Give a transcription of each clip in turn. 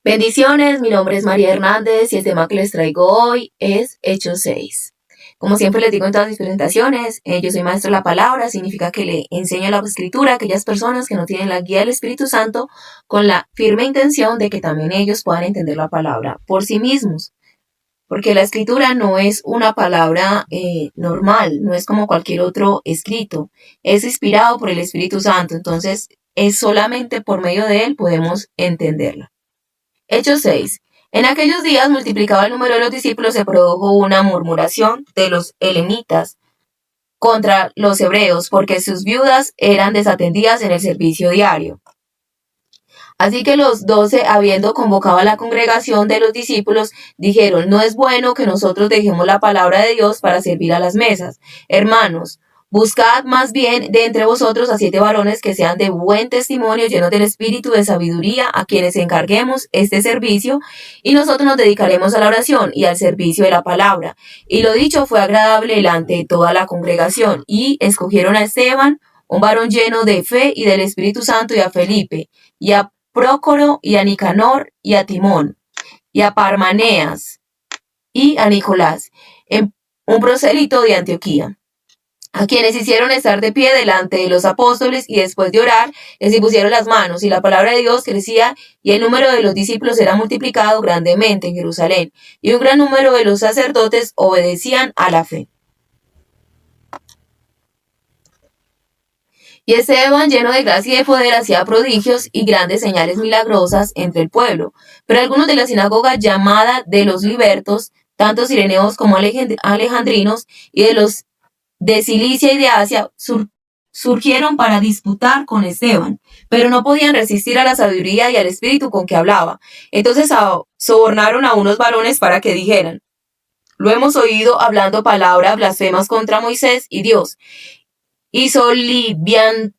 Bendiciones, mi nombre es María Hernández y el tema que les traigo hoy es Hechos 6. Como siempre les digo en todas mis presentaciones, yo soy maestro de la palabra, significa que le enseño la escritura a aquellas personas que no tienen la guía del Espíritu Santo con la firme intención de que también ellos puedan entender la palabra por sí mismos. Porque la escritura no es una palabra normal, no es como cualquier otro escrito, es inspirado por el Espíritu Santo, entonces es solamente por medio de él podemos entenderla. Hechos 6. En aquellos días, multiplicado el número de los discípulos, se produjo una murmuración de los elenitas contra los hebreos, porque sus viudas eran desatendidas en el servicio diario. Así que los 12, habiendo convocado a la congregación de los discípulos, dijeron: no es bueno que nosotros dejemos la palabra de Dios para servir a las mesas. Hermanos, buscad más bien de entre vosotros a 7 varones que sean de buen testimonio, llenos del espíritu de sabiduría, a quienes encarguemos este servicio, y nosotros nos dedicaremos a la oración y al servicio de la palabra. Y lo dicho fue agradable delante de toda la congregación, y escogieron a Esteban, un varón lleno de fe y del Espíritu Santo, y a Felipe, y a Prócoro, y a Nicanor, y a Timón, y a Parmaneas, y a Nicolás, un prosélito de Antioquía, a quienes hicieron estar de pie delante de los apóstoles, y después de orar les impusieron las manos, y la palabra de Dios crecía, y el número de los discípulos era multiplicado grandemente en Jerusalén, y un gran número de los sacerdotes obedecían a la fe. Y Esteban, lleno de gracia y de poder, hacía prodigios y grandes señales milagrosas entre el pueblo. Pero algunos de la sinagoga llamada de los libertos, tanto sireneos como alejandrinos, y de los de Cilicia y de Asia, surgieron para disputar con Esteban, pero no podían resistir a la sabiduría y al espíritu con que hablaba. Entonces sobornaron a unos varones para que dijeran: lo hemos oído hablando palabras blasfemas contra Moisés y Dios. Y soliviantaron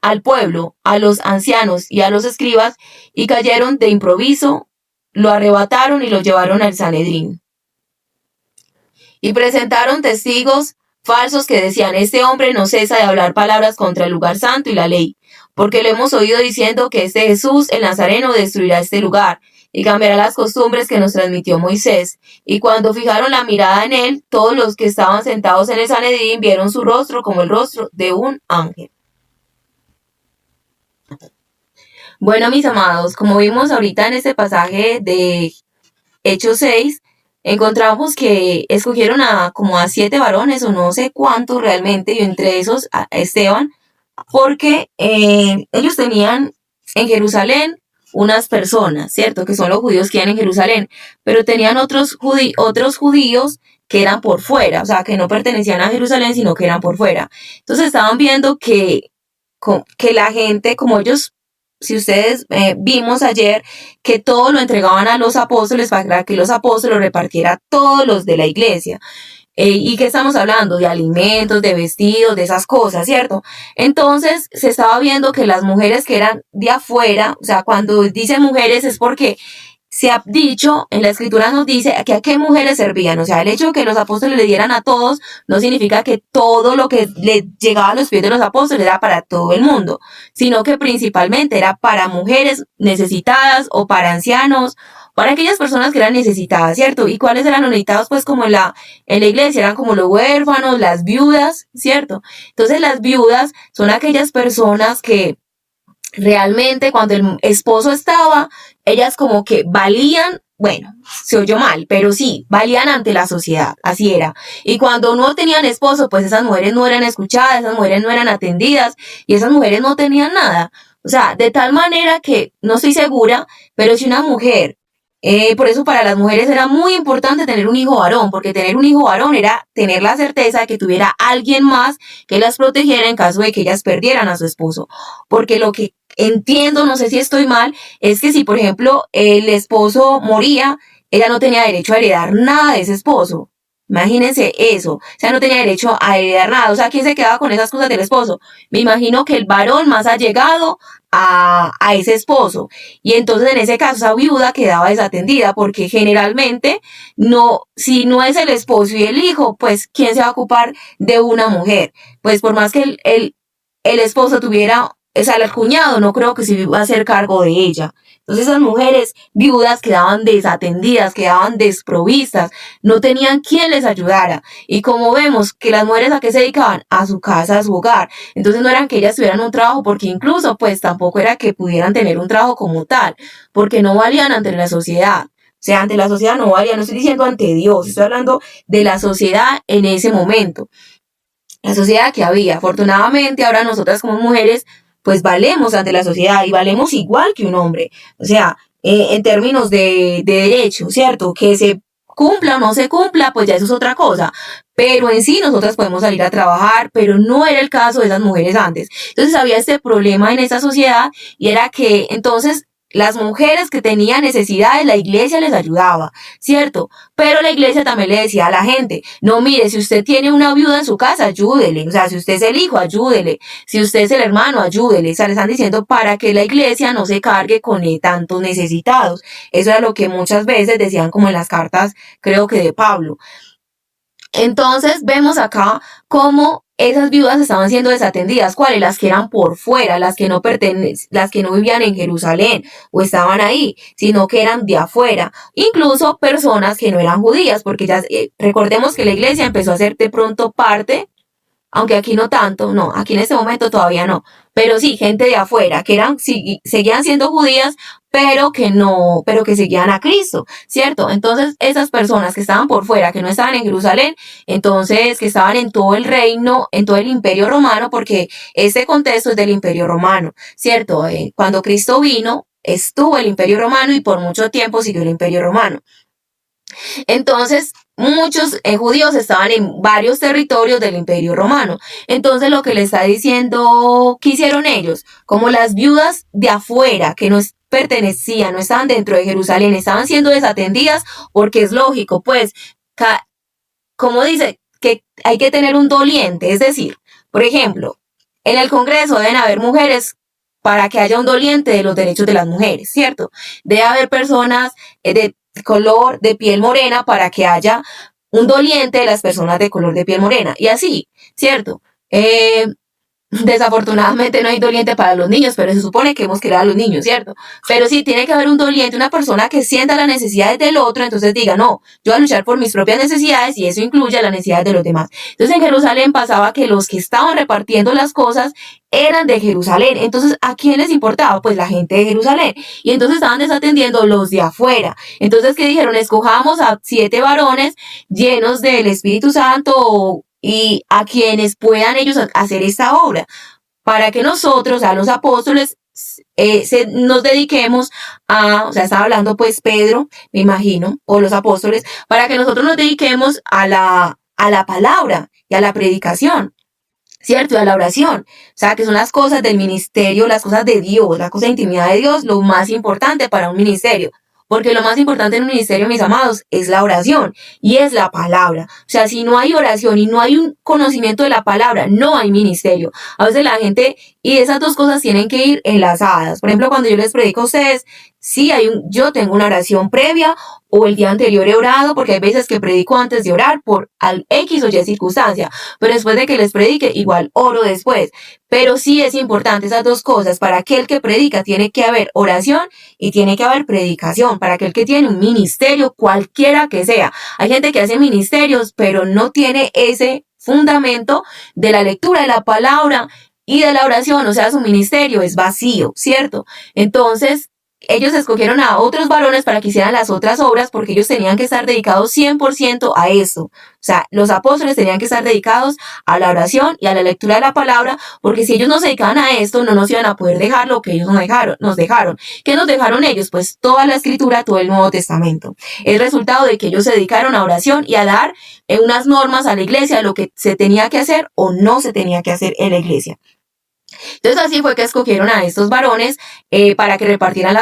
al pueblo, a los ancianos y a los escribas, y cayeron de improviso, lo arrebataron y lo llevaron al Sanedrín. Y presentaron testigos falsos que decían: este hombre no cesa de hablar palabras contra el lugar santo y la ley, porque lo hemos oído diciendo que este Jesús, el Nazareno, destruirá este lugar y cambiará las costumbres que nos transmitió Moisés. Y cuando fijaron la mirada en él, todos los que estaban sentados en el Sanedrín vieron su rostro como el rostro de un ángel. Bueno, mis amados, como vimos ahorita en este pasaje de Hechos 6, encontramos que escogieron como a 7 varones, o no sé cuántos realmente, y entre esos a Esteban, porque ellos tenían en Jerusalén unas personas, ¿cierto? Que son los judíos que iban en Jerusalén, pero tenían otros judíos que eran por fuera, o sea, que no pertenecían a Jerusalén, sino que eran por fuera. Entonces estaban viendo que la gente, como ellos, si ustedes vimos ayer, que todo lo entregaban a los apóstoles para que los apóstoles lo repartieran a todos los de la iglesia. ¿Y qué estamos hablando? De alimentos, de vestidos, de esas cosas, ¿cierto? Entonces se estaba viendo que las mujeres que eran de afuera, o sea, cuando dicen mujeres es porque se ha dicho, en la escritura nos dice que a qué mujeres servían. O sea, el hecho de que los apóstoles le dieran a todos no significa que todo lo que le llegaba a los pies de los apóstoles era para todo el mundo, sino que principalmente era para mujeres necesitadas o para ancianos, para aquellas personas que eran necesitadas, ¿cierto? ¿Y cuáles eran los necesitados? Pues como en la iglesia eran como los huérfanos, las viudas, ¿cierto? Entonces las viudas son aquellas personas que realmente cuando el esposo estaba, ellas como que valían, bueno, se oyó mal, pero sí, valían ante la sociedad, así era. Y cuando no tenían esposo, pues esas mujeres no eran escuchadas, esas mujeres no eran atendidas, y esas mujeres no tenían nada. O sea, de tal manera que, no estoy segura, pero si una mujer, por eso para las mujeres era muy importante tener un hijo varón, porque tener un hijo varón era tener la certeza de que tuviera alguien más que las protegiera en caso de que ellas perdieran a su esposo. Porque lo que entiendo, no sé si estoy mal, es que si por ejemplo el esposo moría, ella no tenía derecho a heredar nada de ese esposo. Imagínense eso, o sea, no tenía derecho a heredar nada. O sea, ¿quién se quedaba con esas cosas del esposo? Me imagino que el varón más allegado a ese esposo. Y entonces en ese caso esa viuda quedaba desatendida, porque generalmente no, si no es el esposo y el hijo, pues ¿quién se va a ocupar de una mujer? Pues por más que el esposo tuviera o sea, el cuñado no creo que se iba a hacer cargo de ella. Entonces esas mujeres viudas quedaban desatendidas, quedaban desprovistas, no tenían quien les ayudara. Y como vemos que las mujeres a qué se dedicaban, a su casa, a su hogar. Entonces no eran que ellas tuvieran un trabajo, porque incluso pues tampoco era que pudieran tener un trabajo como tal, porque no valían ante la sociedad. O sea, ante la sociedad no valían, no estoy diciendo ante Dios, estoy hablando de la sociedad en ese momento. La sociedad que había. Afortunadamente, ahora nosotras como mujeres, pues valemos ante la sociedad y valemos igual que un hombre. O sea, en términos de derecho, ¿cierto? Que se cumpla o no se cumpla, pues ya eso es otra cosa. Pero en sí nosotras podemos salir a trabajar, pero no era el caso de esas mujeres antes. Entonces había este problema en esa sociedad y era que entonces las mujeres que tenían necesidades, la iglesia les ayudaba, ¿cierto? Pero la iglesia también le decía a la gente, no, mire, si usted tiene una viuda en su casa, ayúdele. O sea, si usted es el hijo, ayúdele. Si usted es el hermano, ayúdele. O sea, le están diciendo para que la iglesia no se cargue con tantos necesitados. Eso era lo que muchas veces decían como en las cartas, creo que de Pablo. Entonces vemos acá cómo esas viudas estaban siendo desatendidas. ¿Cuáles? Las que eran por fuera, las que no vivían en Jerusalén o estaban ahí, sino que eran de afuera. Incluso personas que no eran judías, porque ya recordemos que la iglesia empezó a ser de pronto parte, aunque aquí no tanto, no, aquí en este momento todavía no, pero sí, gente de afuera, que eran, seguían siendo judías, pero que no, pero que seguían a Cristo, ¿cierto? Entonces, esas personas que estaban por fuera, que no estaban en Jerusalén, entonces, que estaban en todo el reino, en todo el imperio romano, porque este contexto es del imperio romano, ¿cierto? Cuando Cristo vino, estuvo el imperio romano y por mucho tiempo siguió el imperio romano. Entonces, muchos judíos estaban en varios territorios del Imperio Romano. Entonces, lo que le está diciendo, ¿qué hicieron ellos? Como las viudas de afuera, que no pertenecían, no estaban dentro de Jerusalén, estaban siendo desatendidas, porque es lógico, pues, como dice, que hay que tener un doliente. Es decir, por ejemplo, en el Congreso deben haber mujeres para que haya un doliente de los derechos de las mujeres, ¿cierto? Debe haber personas de color de piel morena para que haya un doliente de las personas de color de piel morena. Y así, ¿cierto? Desafortunadamente no hay doliente para los niños, pero se supone que hemos creado a los niños, ¿cierto? Pero sí tiene que haber un doliente, una persona que sienta las necesidades del otro, entonces diga, no, yo voy a luchar por mis propias necesidades y eso incluye las necesidades de los demás. Entonces en Jerusalén pasaba que los que estaban repartiendo las cosas eran de Jerusalén. Entonces, ¿a quién les importaba? Pues la gente de Jerusalén. Y entonces estaban desatendiendo los de afuera. Entonces, ¿qué dijeron? Escojamos a 7 varones llenos del Espíritu Santo y a quienes puedan ellos hacer esta obra, para que nosotros, a los apóstoles, nos dediquemos o sea, estaba hablando pues Pedro, me imagino, o los apóstoles, para que nosotros nos dediquemos a la palabra y a la predicación, ¿cierto? Y a la oración. O sea, que son las cosas del ministerio, las cosas de Dios, la cosa de intimidad de Dios, lo más importante para un ministerio. Porque lo más importante en un ministerio, mis amados, es la oración y es la palabra. O sea, si no hay oración y no hay un conocimiento de la palabra, no hay ministerio. A veces la gente, y esas dos cosas tienen que ir enlazadas. Por ejemplo, cuando yo les predico a ustedes, sí yo tengo una oración previa o el día anterior he orado, porque hay veces que predico antes de orar por X o Y circunstancia, pero después de que les predique, igual oro después. Pero sí es importante esas dos cosas. Para aquel que predica tiene que haber oración y tiene que haber predicación. Para aquel que tiene un ministerio, cualquiera que sea. Hay gente que hace ministerios, pero no tiene ese fundamento de la lectura de la palabra y de la oración. O sea, su ministerio es vacío, ¿cierto? Entonces, ellos escogieron a otros varones para que hicieran las otras obras, porque ellos tenían que estar dedicados 100% a eso. O sea, los apóstoles tenían que estar dedicados a la oración y a la lectura de la palabra, porque si ellos no se dedicaban a esto, no nos iban a poder dejar lo que ellos nos dejaron. ¿Qué nos dejaron ellos? Pues toda la escritura, todo el Nuevo Testamento. El resultado de que ellos se dedicaron a oración y a dar unas normas a la iglesia, lo que se tenía que hacer o no se tenía que hacer en la iglesia. Entonces así fue que escogieron a estos varones para que repartieran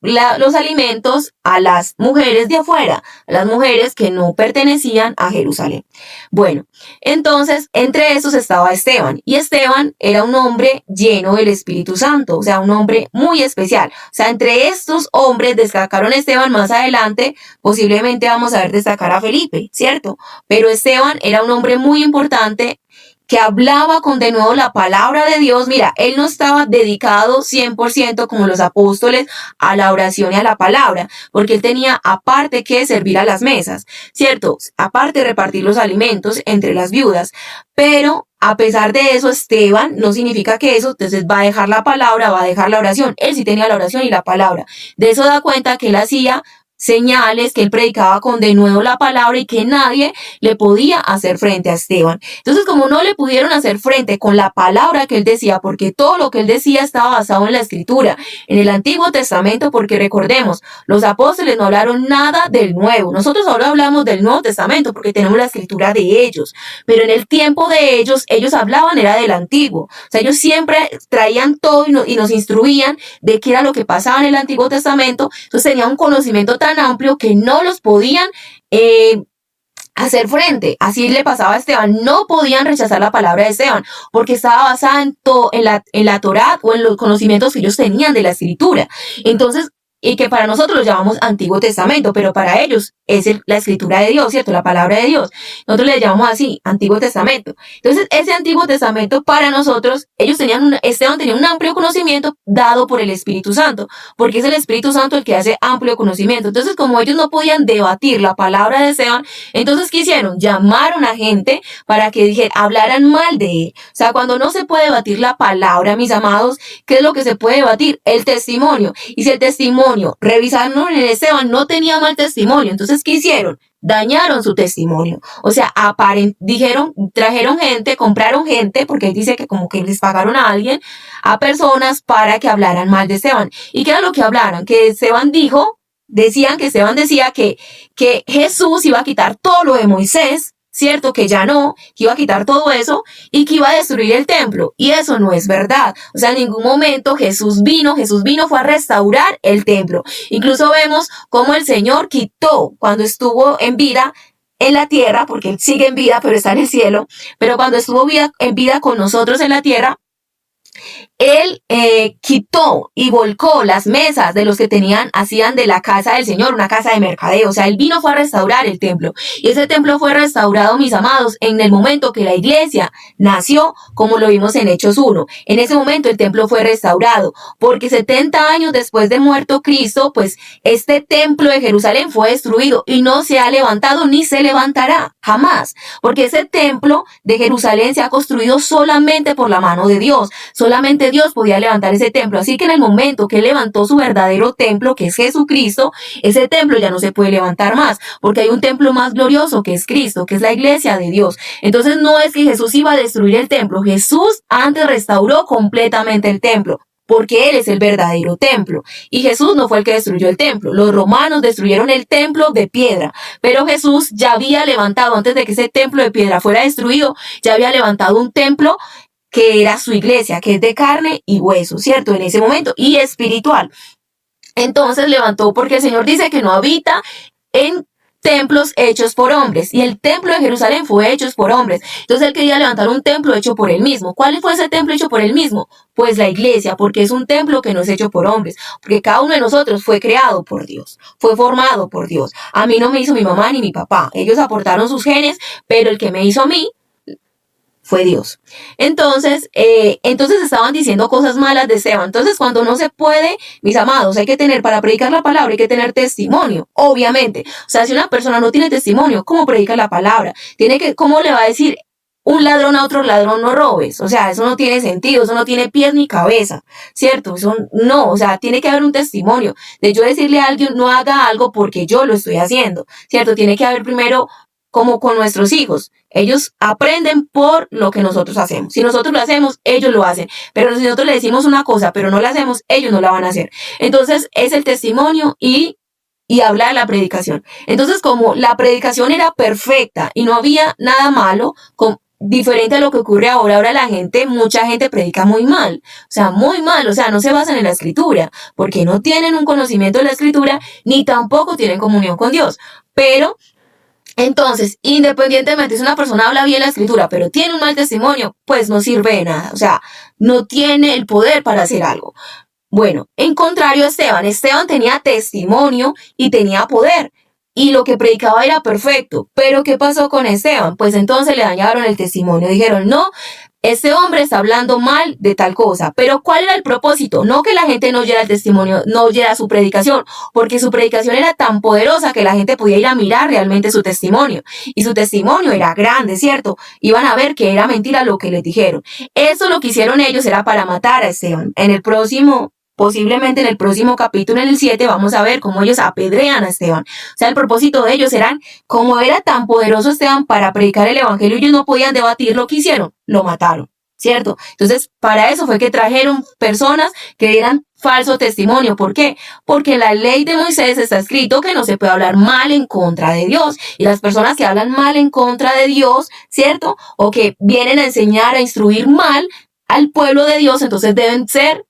los alimentos a las mujeres de afuera, a las mujeres que no pertenecían a Jerusalén. Bueno, entonces entre estos estaba Esteban, y Esteban era un hombre lleno del Espíritu Santo, o sea, un hombre muy especial. O sea, entre estos hombres destacaron a Esteban. Más adelante posiblemente vamos a ver destacar a Felipe, ¿cierto? Pero Esteban era un hombre muy importante que hablaba con de nuevo la palabra de Dios. Mira, él no estaba dedicado 100% como los apóstoles a la oración y a la palabra, porque él tenía aparte que servir a las mesas, ¿cierto? Aparte repartir los alimentos entre las viudas. Pero a pesar de eso, Esteban no significa que eso, entonces va a dejar la palabra, va a dejar la oración. Él sí tenía la oración y la palabra. De eso da cuenta que él hacía señales, que él predicaba con de nuevo la palabra y que nadie le podía hacer frente a Esteban. Entonces, como no le pudieron hacer frente con la palabra que él decía, porque todo lo que él decía estaba basado en la Escritura, en el Antiguo Testamento, porque recordemos, los apóstoles no hablaron nada del Nuevo. Nosotros ahora hablamos del Nuevo Testamento porque tenemos la Escritura de ellos, pero en el tiempo de ellos hablaban era del Antiguo. O sea, ellos siempre traían todo y nos instruían de qué era lo que pasaba en el Antiguo Testamento. Entonces tenían un conocimiento tan amplio que no los podían hacer frente. Así le pasaba a Esteban. No podían rechazar la palabra de Esteban porque estaba basada en la Torá o en los conocimientos que ellos tenían de la Escritura. Entonces, y que para nosotros lo llamamos Antiguo Testamento, pero para ellos es la Escritura de Dios, ¿cierto? La palabra de Dios. Nosotros le llamamos así, Antiguo Testamento. Entonces, ese Antiguo Testamento para nosotros, Esteban tenía un amplio conocimiento dado por el Espíritu Santo, porque es el Espíritu Santo el que hace amplio conocimiento. Entonces, como ellos no podían debatir la palabra de Esteban, entonces, ¿qué hicieron? Llamaron a gente para que hablaran mal de él. O sea, cuando no se puede debatir la palabra, mis amados, ¿qué es lo que se puede debatir? El testimonio. Y si el testimonio, revisaron en Esteban, no tenía mal testimonio, entonces, ¿qué hicieron? Dañaron su testimonio. O sea, trajeron gente, compraron gente, porque él dice que como que les pagaron a alguien, a personas para que hablaran mal de Esteban. ¿Y qué era lo que hablaran? Que Esteban decían que Esteban decía que Jesús iba a quitar todo lo de Moisés, ¿cierto? Que ya no, que iba a quitar todo eso y que iba a destruir el templo. Y eso no es verdad. O sea, en ningún momento Jesús vino fue a restaurar el templo. Incluso vemos cómo el Señor quitó cuando estuvo en vida en la tierra, porque él sigue en vida, pero está en el cielo, pero cuando estuvo en vida con nosotros en la tierra, él quitó y volcó las mesas de los que hacían de la casa del Señor una casa de mercadeo. O sea, él fue a restaurar el templo. Y ese templo fue restaurado, mis amados, en el momento que la iglesia nació, como lo vimos en Hechos 1. En ese momento el templo fue restaurado, porque 70 años después de muerto Cristo, pues este templo de Jerusalén fue destruido y no se ha levantado ni se levantará jamás. Porque ese templo de Jerusalén se ha construido solamente por la mano de Dios. Solamente Dios podía levantar ese templo. Así que en el momento que él levantó su verdadero templo, que es Jesucristo, ese templo ya no se puede levantar más, porque hay un templo más glorioso que es Cristo, que es la iglesia de Dios. Entonces no es que Jesús iba a destruir el templo. Jesús antes restauró completamente el templo, porque Él es el verdadero templo. Y Jesús no fue el que destruyó el templo. Los romanos destruyeron el templo de piedra, pero Jesús ya había levantado, antes de que ese templo de piedra fuera destruido, ya había levantado un templo que era su iglesia, que es de carne y hueso, ¿cierto? En ese momento, y espiritual. Entonces levantó, porque el Señor dice que no habita en templos hechos por hombres, y el templo de Jerusalén fue hecho por hombres. Entonces él quería levantar un templo hecho por él mismo. ¿Cuál fue ese templo hecho por él mismo? Pues la iglesia, porque es un templo que no es hecho por hombres, porque cada uno de nosotros fue creado por Dios, fue formado por Dios. A mí no me hizo mi mamá ni mi papá, ellos aportaron sus genes, pero el que me hizo a mí fue Dios. Entonces estaban diciendo cosas malas de Esteban. Entonces, cuando no se puede, mis amados, para predicar la palabra hay que tener testimonio, obviamente. O sea, si una persona no tiene testimonio, ¿cómo predica la palabra? ¿Cómo le va a decir un ladrón a otro ladrón no robes? O sea, eso no tiene sentido, eso no tiene pies ni cabeza, ¿cierto? Eso no, o sea, tiene que haber un testimonio de yo decirle a alguien no haga algo porque yo lo estoy haciendo, ¿cierto? Tiene que haber primero, como con nuestros hijos. Ellos aprenden por lo que nosotros hacemos. Si nosotros lo hacemos, ellos lo hacen. Pero si nosotros le decimos una cosa, pero no la hacemos, ellos no la van a hacer. Entonces, es el testimonio y habla de la predicación. Entonces, como la predicación era perfecta y no había nada malo, diferente a lo que ocurre ahora mucha gente predica muy mal. O sea, muy mal. O sea, no se basan en la escritura, porque no tienen un conocimiento de la escritura, ni tampoco tienen comunión con Dios. Pero entonces, independientemente, si una persona habla bien la escritura, pero tiene un mal testimonio, pues no sirve de nada. O sea, no tiene el poder para hacer algo. Bueno, en contrario a Esteban tenía testimonio y tenía poder. y lo que predicaba era perfecto. Pero ¿qué pasó con Esteban? Pues entonces le dañaron el testimonio. Dijeron, no, este hombre está hablando mal de tal cosa. Pero ¿cuál era el propósito? No que la gente no oyera el testimonio, no oyera su predicación, porque su predicación era tan poderosa que la gente podía ir a mirar realmente su testimonio. Y su testimonio era grande, ¿cierto? Iban a ver que era mentira lo que les dijeron. Eso lo que hicieron ellos era para matar a Esteban. Posiblemente en el próximo capítulo, en el 7, vamos a ver cómo ellos apedrean a Esteban. O sea, el propósito de ellos era, como era tan poderoso Esteban para predicar el evangelio, ellos no podían debatir lo que hicieron, lo mataron, ¿cierto? Entonces, para eso fue que trajeron personas que dieran falso testimonio. ¿Por qué? Porque en la ley de Moisés está escrito que no se puede hablar mal en contra de Dios. Y las personas que hablan mal en contra de Dios, ¿cierto? O que vienen a enseñar, a instruir mal al pueblo de Dios, entonces deben ser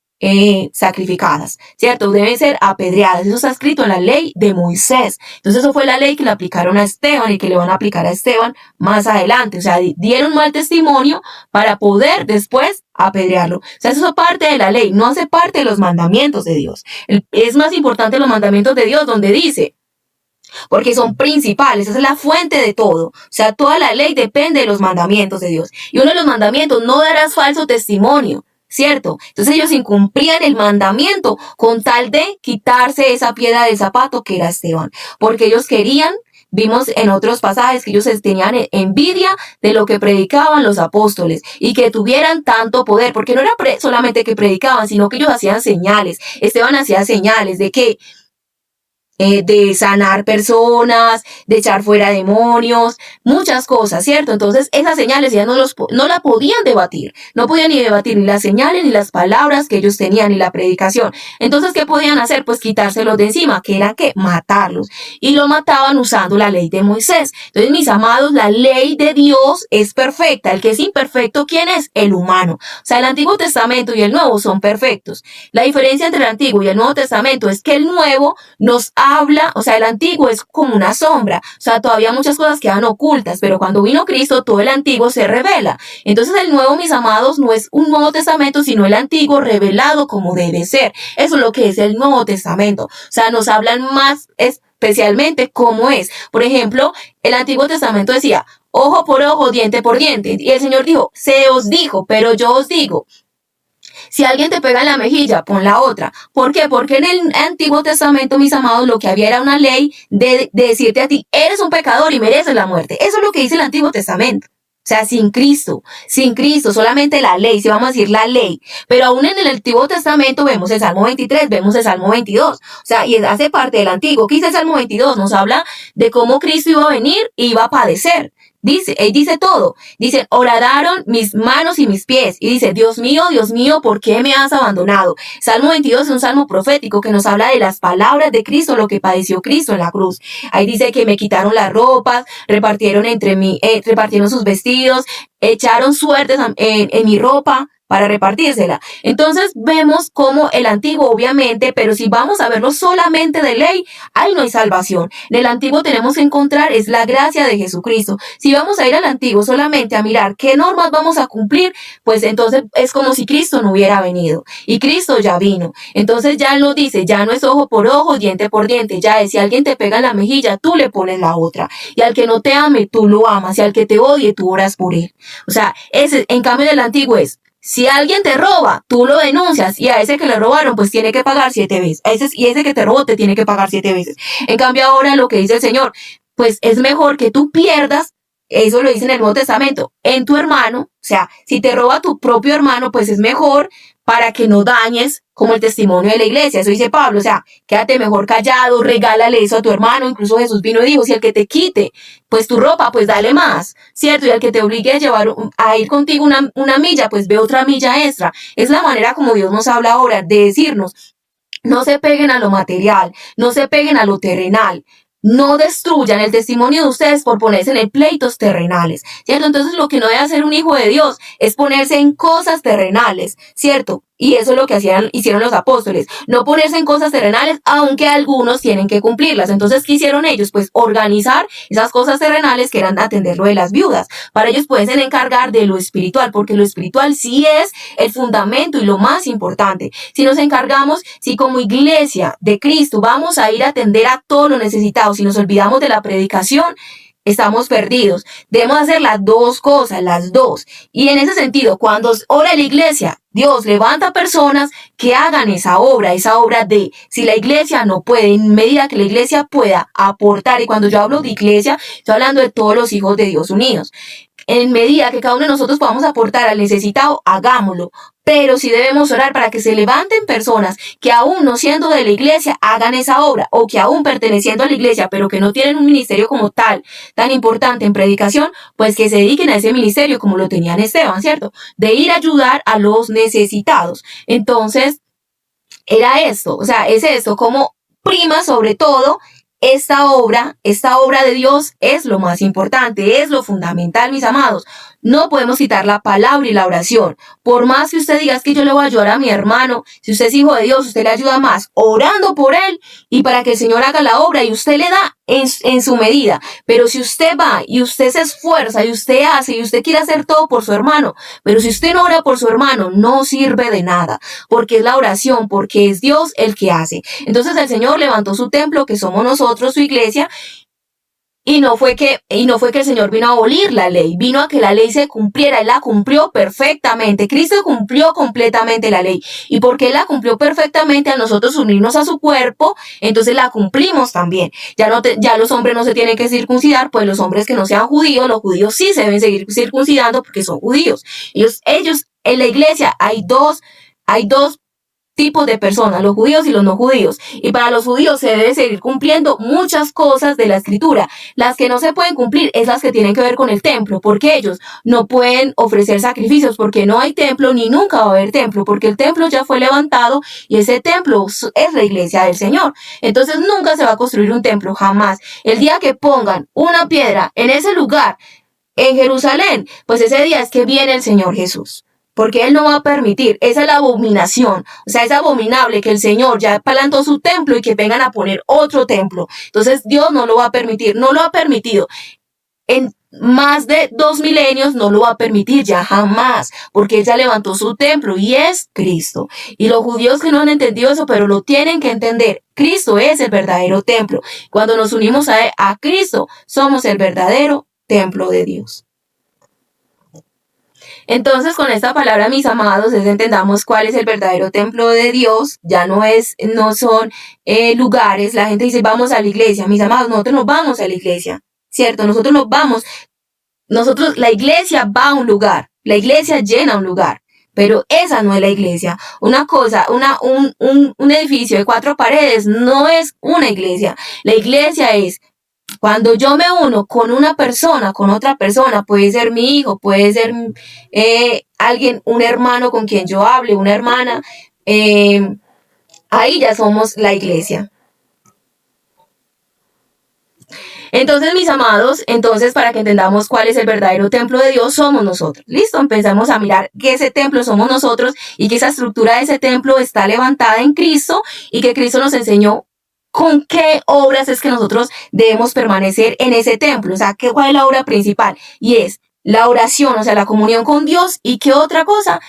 sacrificadas, ¿cierto? Deben ser apedreadas. Eso está escrito en la ley de Moisés. Entonces eso fue la ley que le aplicaron a Esteban y que le van a aplicar a Esteban más adelante. O sea, dieron mal testimonio para poder después apedrearlo. O sea, eso es parte de la ley, no hace parte de los mandamientos de Dios. Es más importante los mandamientos de Dios, donde dice, porque son principales, esa es la fuente de todo. O sea, toda la ley depende de los mandamientos de Dios. Y uno de los mandamientos, no darás falso testimonio, ¿cierto? Entonces ellos incumplían el mandamiento con tal de quitarse esa piedra del zapato que era Esteban, porque ellos querían, vimos en otros pasajes que ellos tenían envidia de lo que predicaban los apóstoles y que tuvieran tanto poder, porque no era solamente que predicaban, sino que ellos hacían señales. Esteban hacía señales de que de sanar personas, de echar fuera demonios, muchas cosas, ¿cierto? Entonces esas señales ya no la podían debatir, no podían ni debatir ni las señales ni las palabras que ellos tenían ni la predicación. Entonces, ¿qué podían hacer? Pues quitárselos de encima, que era que matarlos, y lo mataban usando la ley de Moisés. Entonces, mis amados, la ley de Dios es perfecta. El que es imperfecto, ¿quién es? El humano. O sea, el Antiguo Testamento y el Nuevo son perfectos. La diferencia entre el Antiguo y el Nuevo Testamento es que el Nuevo nos habla, o sea, el Antiguo es como una sombra, o sea, todavía muchas cosas quedan ocultas, pero cuando vino Cristo, todo el Antiguo se revela. Entonces el Nuevo, mis amados, no es un Nuevo Testamento, sino el Antiguo revelado como debe ser. Eso es lo que es el Nuevo Testamento. O sea, nos hablan más especialmente cómo es. Por ejemplo, el Antiguo Testamento decía, ojo por ojo, diente por diente. Y el Señor dijo, se os dijo, pero yo os digo. Si alguien te pega en la mejilla, pon la otra. ¿Por qué? Porque en el Antiguo Testamento, mis amados, lo que había era una ley de decirte a ti, eres un pecador y mereces la muerte. Eso es lo que dice el Antiguo Testamento. O sea, sin Cristo, solamente la ley, si vamos a decir la ley. Pero aún en el Antiguo Testamento vemos el Salmo 23, vemos el Salmo 22. O sea, y hace parte del Antiguo. ¿Qué dice el Salmo 22? Nos habla de cómo Cristo iba a venir y iba a padecer. Dice todo. Dice, horadaron mis manos y mis pies. Y dice, Dios mío, ¿por qué me has abandonado? Salmo 22 es un salmo profético que nos habla de las palabras de Cristo, lo que padeció Cristo en la cruz. Ahí dice que me quitaron las ropas, repartieron sus vestidos, echaron suertes en mi ropa para repartírsela. Entonces vemos como el Antiguo, obviamente, pero si vamos a verlo solamente de ley, ahí no hay salvación. En el Antiguo tenemos que encontrar es la gracia de Jesucristo. Si vamos a ir al Antiguo solamente a mirar qué normas vamos a cumplir, pues entonces es como si Cristo no hubiera venido. Y Cristo ya vino. Entonces ya Él nos dice, ya no es ojo por ojo, diente por diente. Ya es, si alguien te pega en la mejilla, tú le pones la otra. Y al que no te ame, tú lo amas. Y al que te odie, tú oras por él. O sea, en cambio en el Antiguo es, si alguien te roba, tú lo denuncias y a ese que le robaron, pues tiene que pagar 7 veces. Y ese que te robó te tiene que pagar 7 veces. En cambio ahora lo que dice el Señor, pues es mejor que tú pierdas, eso lo dice en el Nuevo Testamento, en tu hermano. O sea, si te roba tu propio hermano, pues es mejor para que no dañes como el testimonio de la iglesia. Eso dice Pablo, o sea, quédate mejor callado, regálale eso a tu hermano. Incluso Jesús vino y dijo, si el que te quite, pues tu ropa, pues dale más, ¿cierto? Y al que te obligue a ir contigo una milla, pues ve otra milla extra. Es la manera como Dios nos habla ahora de decirnos, no se peguen a lo material, no se peguen a lo terrenal. No destruyan el testimonio de ustedes por ponerse en pleitos terrenales, ¿cierto? Entonces lo que no debe hacer un hijo de Dios es ponerse en cosas terrenales, ¿cierto? Y eso es lo que hicieron los apóstoles, no ponerse en cosas terrenales, aunque algunos tienen que cumplirlas. Entonces, ¿qué hicieron ellos? Pues organizar esas cosas terrenales que eran atender lo de las viudas. Para ellos pueden encargar de lo espiritual, porque lo espiritual sí es el fundamento y lo más importante. Si nos encargamos, si como iglesia de Cristo vamos a ir a atender a todos los necesitados, si nos olvidamos de la predicación, estamos perdidos. Debemos hacer las dos cosas, las dos. Y en ese sentido, cuando ora la iglesia, Dios levanta personas que hagan esa obra de, si la iglesia no puede, en medida que la iglesia pueda aportar, y cuando yo hablo de iglesia, estoy hablando de todos los hijos de Dios unidos. En medida que cada uno de nosotros podamos aportar al necesitado, hagámoslo. Pero sí debemos orar para que se levanten personas que aún no siendo de la iglesia hagan esa obra, o que aún perteneciendo a la iglesia, pero que no tienen un ministerio como tal, tan importante en predicación, pues que se dediquen a ese ministerio como lo tenían Esteban, ¿cierto? De ir a ayudar a los necesitados. Entonces, era esto, o sea, es esto, como prima sobre todo esta obra de Dios es lo más importante, es lo fundamental, mis amados. No podemos quitar la palabra y la oración. Por más que usted diga es que yo le voy a ayudar a mi hermano, si usted es hijo de Dios, usted le ayuda más orando por él y para que el Señor haga la obra y usted le da en su medida. Pero si usted va y usted se esfuerza y usted hace y usted quiere hacer todo por su hermano, pero si usted no ora por su hermano, no sirve de nada, porque es la oración, porque es Dios el que hace. Entonces el Señor levantó su templo, que somos nosotros, su iglesia. Y no fue que el Señor vino a abolir la ley, vino a que la ley se cumpliera, Él la cumplió perfectamente. Cristo cumplió completamente la ley. Y porque Él la cumplió perfectamente, a nosotros unirnos a su cuerpo, entonces la cumplimos también. Ya los hombres no se tienen que circuncidar, pues los hombres que no sean judíos, los judíos sí se deben seguir circuncidando porque son judíos. Ellos en la iglesia hay dos tipos de personas, los judíos y los no judíos. Y para los judíos se debe seguir cumpliendo muchas cosas de la escritura. Las que no se pueden cumplir es las que tienen que ver con el templo, porque ellos no pueden ofrecer sacrificios, porque no hay templo ni nunca va a haber templo, porque el templo ya fue levantado y ese templo es la iglesia del Señor. Entonces nunca se va a construir un templo, jamás. El día que pongan una piedra en ese lugar, en Jerusalén, pues ese día es que viene el Señor Jesús. Porque Él no va a permitir, esa es la abominación, o sea, es abominable que el Señor ya plantó su templo y que vengan a poner otro templo. Entonces Dios no lo va a permitir, no lo ha permitido. En más de 2 milenios no lo va a permitir ya jamás, porque Él ya levantó su templo y es Cristo. Y los judíos que no han entendido eso, pero lo tienen que entender, Cristo es el verdadero templo. Cuando nos unimos a Cristo, somos el verdadero templo de Dios. Entonces, con esta palabra, mis amados, entendamos cuál es el verdadero templo de Dios. Ya no son lugares. La gente dice, vamos a la iglesia. Mis amados, nosotros no vamos a la iglesia, ¿cierto? La iglesia va a un lugar. La iglesia llena un lugar. Pero esa no es la iglesia. Un edificio de 4 paredes no es una iglesia. La iglesia es cuando yo me uno con una persona, con otra persona, puede ser mi hijo, puede ser alguien, un hermano con quien yo hable, una hermana, ahí ya somos la iglesia. Entonces, mis amados, para que entendamos cuál es el verdadero templo de Dios, somos nosotros. Listo, empezamos a mirar que ese templo somos nosotros y que esa estructura de ese templo está levantada en Cristo y que Cristo nos enseñó con qué obras es que nosotros debemos permanecer en ese templo. O sea, ¿cuál es la obra principal? Y es la oración, o sea, la comunión con Dios. ¿Y qué otra cosa?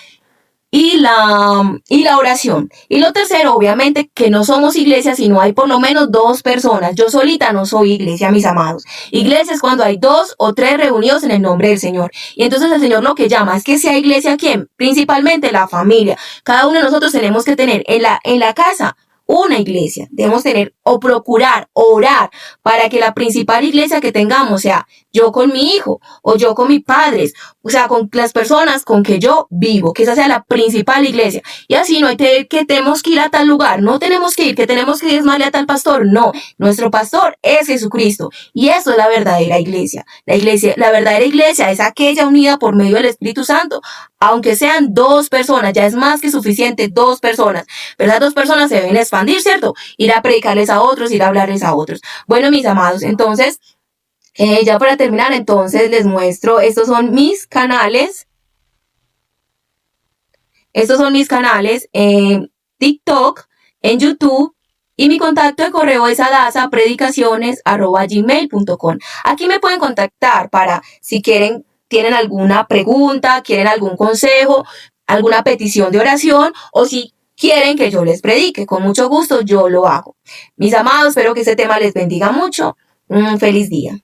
Y la oración. Y lo tercero, obviamente, que no somos iglesia, sino hay por lo menos 2 personas. Yo solita no soy iglesia, mis amados. Iglesia es cuando hay 2 o 3 reunidos en el nombre del Señor. Y entonces el Señor lo que llama es que sea iglesia, ¿quién? Principalmente la familia. Cada uno de nosotros tenemos que tener en la casa una iglesia. Debemos tener o procurar, orar para que la principal iglesia que tengamos sea yo con mi hijo o yo con mis padres, o sea, con las personas con que yo vivo, que esa sea la principal iglesia. Y así no hay que tenemos que ir a tal lugar, no tenemos que ir, que tenemos que diezmarle a tal pastor, no. Nuestro pastor es Jesucristo y eso es la verdadera iglesia. La verdadera iglesia es aquella unida por medio del Espíritu Santo, aunque sean 2 personas, ya es más que suficiente 2 personas, pero esas 2 personas se deben expandir, ¿cierto? Ir a predicarles a otros, ir a hablarles a otros. Bueno, mis amados, entonces, ya para terminar, entonces les muestro, estos son mis canales. Estos son mis canales en TikTok, en YouTube, y mi contacto de correo es adasapredicaciones@gmail.com. Aquí me pueden contactar para si quieren, tienen alguna pregunta, quieren algún consejo, alguna petición de oración o si quieren que yo les predique. Con mucho gusto yo lo hago. Mis amados, espero que este tema les bendiga mucho. Un feliz día.